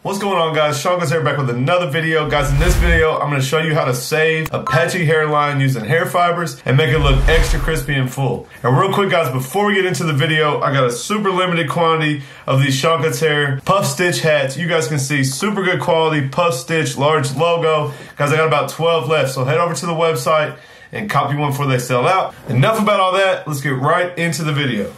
What's going on, guys? Seancutshair back with another video. Guys, in this video, I'm going to show you how to save a patchy hairline using hair fibers and make it look extra crispy and full. And real quick, guys, before we get into the video, I got a super limited quantity of these Seancutshair puff stitch hats. You guys can see super good quality, puff stitch, large logo. Guys, I got about 12 left, so head over to the website and copy one before they sell out. Enough about all that. Let's get right into the video.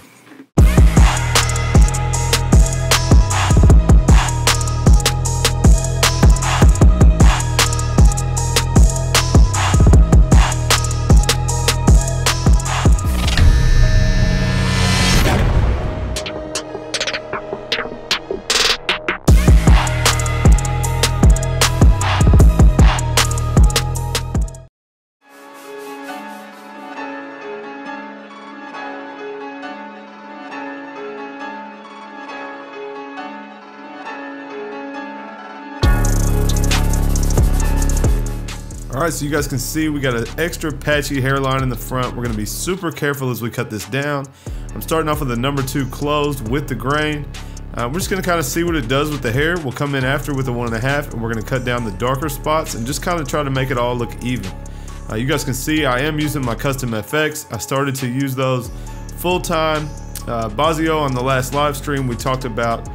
Alright, so you guys can see we got an extra patchy hairline in the front. We're going to be super careful as we cut this down. I'm starting off with the number 2 closed with the grain. We're just going to kind of see what it does with the hair. We'll come in after with the 1.5 and we're going to cut down the darker spots and just kind of try to make it all look even. You guys can see I am using my custom FX. I started to use those full time. Bazio on the last live stream, we talked about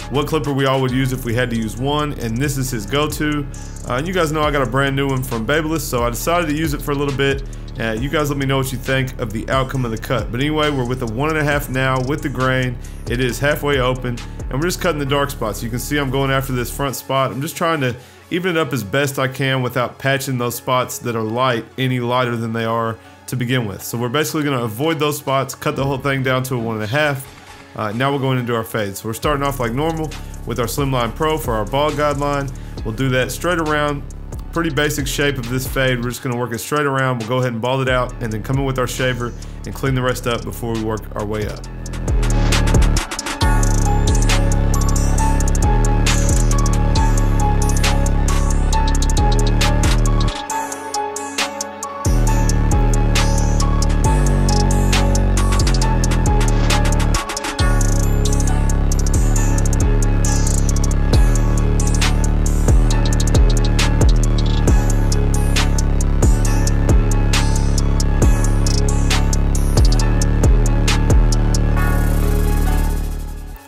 what clipper we all would use if we had to use one, and this is his go-to. And you guys know I got a brand new one from Babyliss, so I decided to use it for a little bit. You guys let me know what you think of the outcome of the cut. But anyway, we're with the 1.5 now with the grain. It is halfway open, and we're just cutting the dark spots. You can see I'm going after this front spot. I'm just trying to even it up as best I can without patching those spots that are light any lighter than they are to begin with. So we're basically going to avoid those spots, cut the whole thing down to a 1.5. Now we're going into our fade. So we're starting off like normal with our Slimline Pro for our ball guideline. We'll do that straight around. Pretty basic shape of this fade. We're just going to work it straight around. We'll go ahead and ball it out and then come in with our shaver and clean the rest up before we work our way up.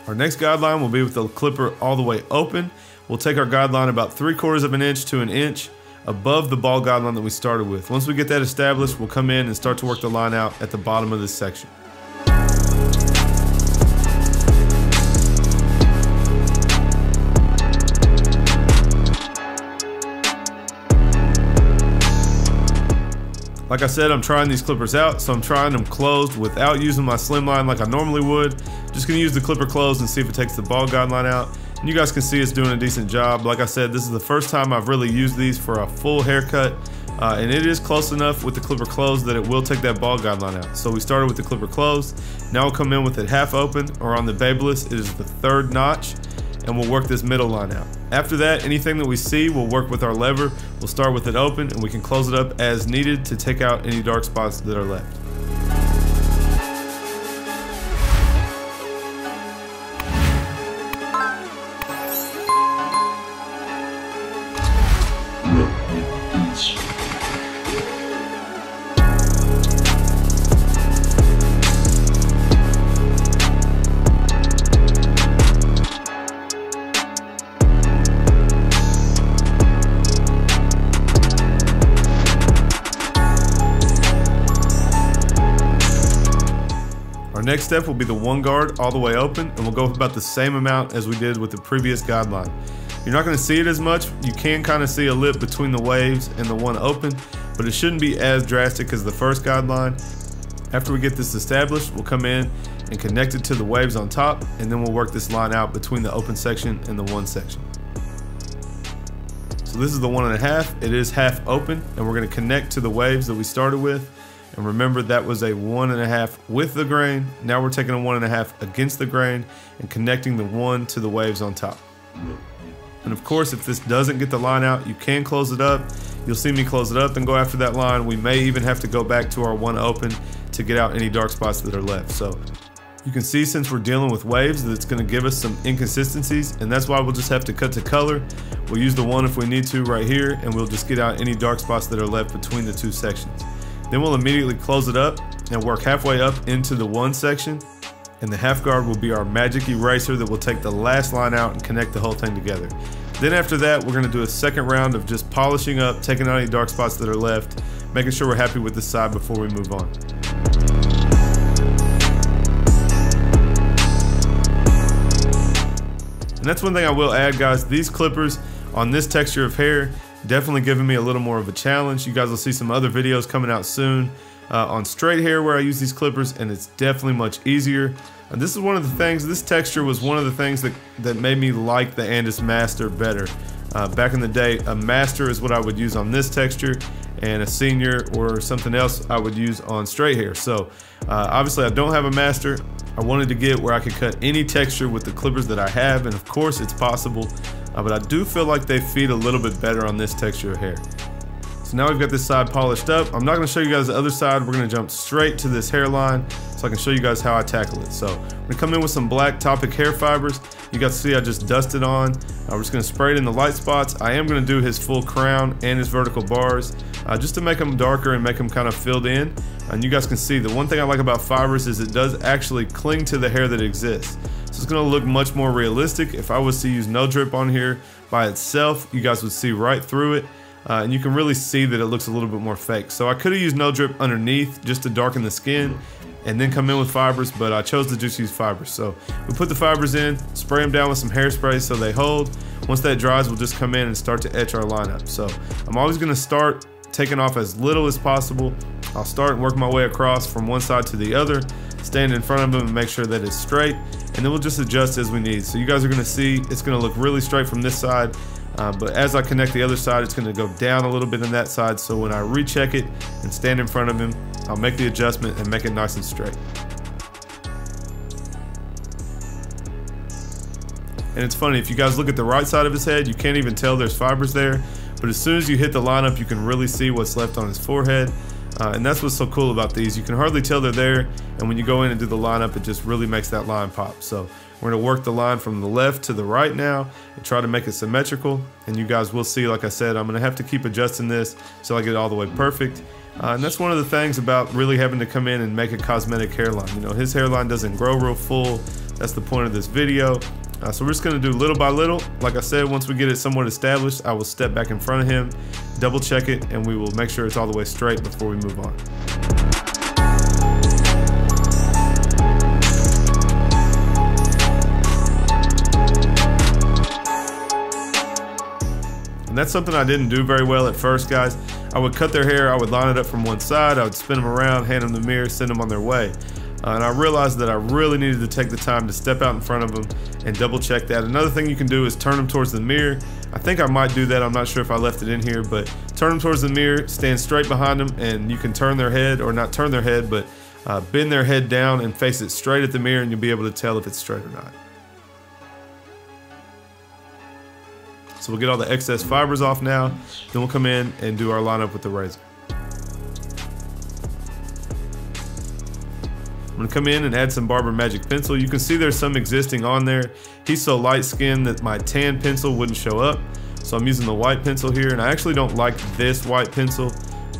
Our next guideline will be with the clipper all the way open. We'll take our guideline about 3/4 of an inch to an inch above the ball guideline that we started with. Once we get that established, we'll come in and start to work the line out at the bottom of this section. Like I said, I'm trying these clippers out, so I'm trying them closed without using my Slimline like I normally would. Just gonna use the clipper closed and see if it takes the ball guideline out. And you guys can see it's doing a decent job. Like I said, this is the first time I've really used these for a full haircut. And it is close enough with the clipper closed that it will take that ball guideline out. So we started with the clipper closed. Now we'll come in with it half open, or on the Babyliss, it is the 3rd notch. And we'll work this middle line out. After that, anything that we see, we'll work with our lever. We'll start with it open and we can close it up as needed to take out any dark spots that are left. Next step will be the 1 guard all the way open, and we'll go with about the same amount as we did with the previous guideline. You're not going to see it as much. You can kind of see a lip between the waves and the one open, but it shouldn't be as drastic as the first guideline. After we get this established, we'll come in and connect it to the waves on top, and then we'll work this line out between the open section and the 1 section. So this is the 1.5. It is half open, and we're going to connect to the waves that we started with. And remember, that was a 1.5 with the grain. Now we're taking a 1.5 against the grain and connecting the 1 to the waves on top. And of course, if this doesn't get the line out, you can close it up. You'll see me close it up and go after that line. We may even have to go back to our 1 open to get out any dark spots that are left. So You can see since we're dealing with waves that it's going to give us some inconsistencies, and that's why we'll just have to cut to color. We'll use the one if we need to right here, and we'll just get out any dark spots that are left between the two sections. Then we'll immediately close it up and work halfway up into the one section, and the half guard will be our magic eraser that will take the last line out and connect the whole thing together. Then after that, we're going to do a second round of just polishing up, taking out any dark spots that are left, making sure we're happy with this side before we move on. And that's one thing I will add, guys, these clippers on this texture of hair definitely giving me a little more of a challenge. You guys will see some other videos coming out soon on straight hair where I use these clippers, and it's definitely much easier. And this is one of the things, this texture was one of the things that made me like the Andis Master better. Back in the day, a Master is what I would use on this texture, and a Senior or something else I would use on straight hair. So obviously I don't have a Master. I wanted to get where I could cut any texture with the clippers that I have, and of course it's possible, but I do feel like they feed a little bit better on this texture of hair. So now we've got this side polished up. I'm not going to show you guys the other side. We're going to jump straight to this hairline so I can show you guys how I tackle it. So we're going to come in with some black Topic hair fibers. You guys see I just dusted on. We're just going to spray it in the light spots. I am going to do his full crown and his vertical bars just to make them darker and make them kind of filled in. And you guys can see the one thing I like about fibers is it does actually cling to the hair that exists. So it's going to look much more realistic. If I was to use no drip on here by itself, you guys would see right through it. And you can really see that it looks a little bit more fake. So I could have used no drip underneath just to darken the skin and then come in with fibers, but I chose to just use fibers. So we put the fibers in, spray them down with some hairspray so they hold. Once that dries, we'll just come in and start to etch our lineup. So I'm always going to start taking off as little as possible. I'll start and work my way across from one side to the other, stand in front of them and make sure that it's straight, and then we'll just adjust as we need. So you guys are going to see it's going to look really straight from this side. But as I connect the other side, it's going to go down a little bit on that side, so when I recheck it and stand in front of him, I'll make the adjustment and make it nice and straight. And it's funny, if you guys look at the right side of his head, you can't even tell there's fibers there, but as soon as you hit the lineup, you can really see what's left on his forehead. And that's what's so cool about these. You can hardly tell they're there, and when you go in and do the lineup, it just really makes that line pop. So we're going to work the line from the left to the right now and try to make it symmetrical. And you guys will see, like I said, I'm going to have to keep adjusting this so I get it all the way perfect. And that's one of the things about really having to come in and make a cosmetic hairline. You know, his hairline doesn't grow real full. That's the point of this video. So we're just going to do little by little. Like I said, once we get it somewhat established, I will step back in front of him, double check it, and we will make sure it's all the way straight before we move on. And that's something I didn't do very well at first, guys. I would cut their hair, I would line it up from one side, I would spin them around, hand them the mirror, send them on their way. And I realized that I really needed to take the time to step out in front of them and double check that. Another thing you can do is turn them towards the mirror. I think I might do that, I'm not sure if I left it in here, but turn them towards the mirror, stand straight behind them, and you can turn their head, or not turn their head, but bend their head down and face it straight at the mirror, and you'll be able to tell if it's straight or not. So we'll get all the excess fibers off now, then we'll come in and do our lineup with the razor. I'm going to come in and add some Barber Magic pencil. You can see there's some existing on there. He's so light skinned that my tan pencil wouldn't show up. So I'm using the white pencil here, and I actually don't like this white pencil.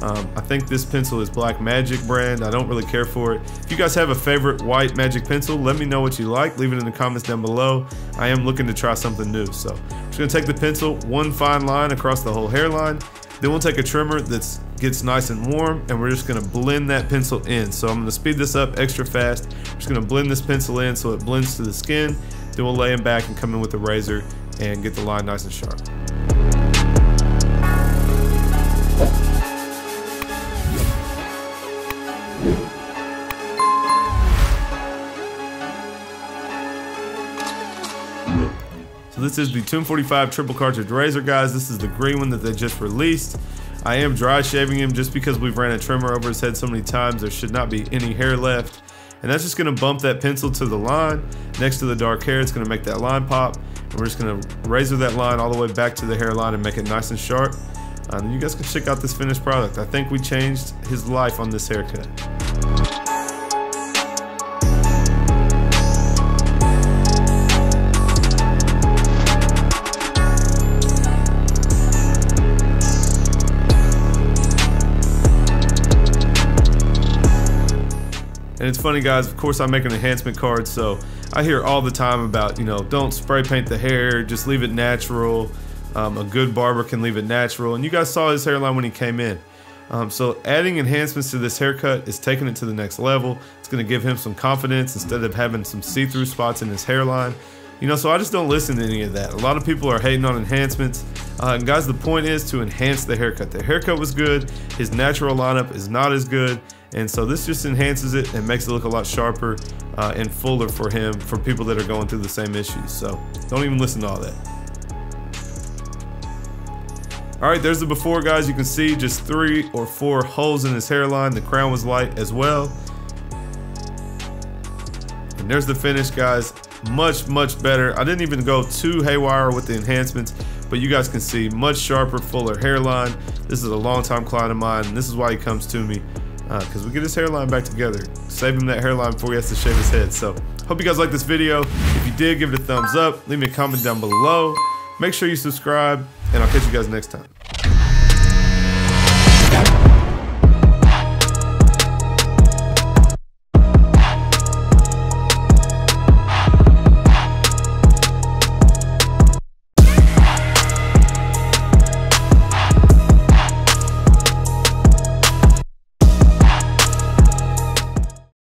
I think this pencil is Black Magic brand. I don't really care for it. If you guys have a favorite white magic pencil, let me know what you like. Leave it in the comments down below. I am looking to try something new. So I'm just going to take the pencil, one fine line across the whole hairline. Then we'll take a trimmer that gets nice and warm, and we're just going to blend that pencil in. So I'm going to speed this up extra fast. I'm just going to blend this pencil in so it blends to the skin. Then we'll lay him back and come in with the razor and get the line nice and sharp. So this is the Tomb 45 triple cartridge razor, guys. This is the green one that they just released. I am dry shaving him just because we've ran a trimmer over his head so many times. There should not be any hair left. And that's just going to bump that pencil to the line next to the dark hair. It's going to make that line pop. And we're just going to razor that line all the way back to the hairline and make it nice and sharp. And you guys can check out this finished product. I think we changed his life on this haircut. And it's funny, guys, of course I make an enhancement card, so I hear all the time about, you know, don't spray paint the hair, just leave it natural. A good barber can leave it natural, and you guys saw his hairline when he came in. So adding enhancements to this haircut is taking it to the next level. It's going to give him some confidence instead of having some see-through spots in his hairline. You know, so I just don't listen to any of that. A lot of people are hating on enhancements. And guys, the point is to enhance the haircut. The haircut was good. His natural lineup is not as good. And so this just enhances it and makes it look a lot sharper and fuller for him, for people that are going through the same issues. So don't even listen to all that. All right, there's the before, guys. You can see just 3 or 4 holes in his hairline. The crown was light as well. And there's the finish, guys. Much, much better. I didn't even go too haywire with the enhancements, but you guys can see much sharper, fuller hairline. This is a long-time client of mine, and this is why he comes to me, because we get his hairline back together. Save him that hairline before he has to shave his head. So hope you guys like this video. If you did, give it a thumbs up. Leave me a comment down below. Make sure you subscribe, and I'll catch you guys next time.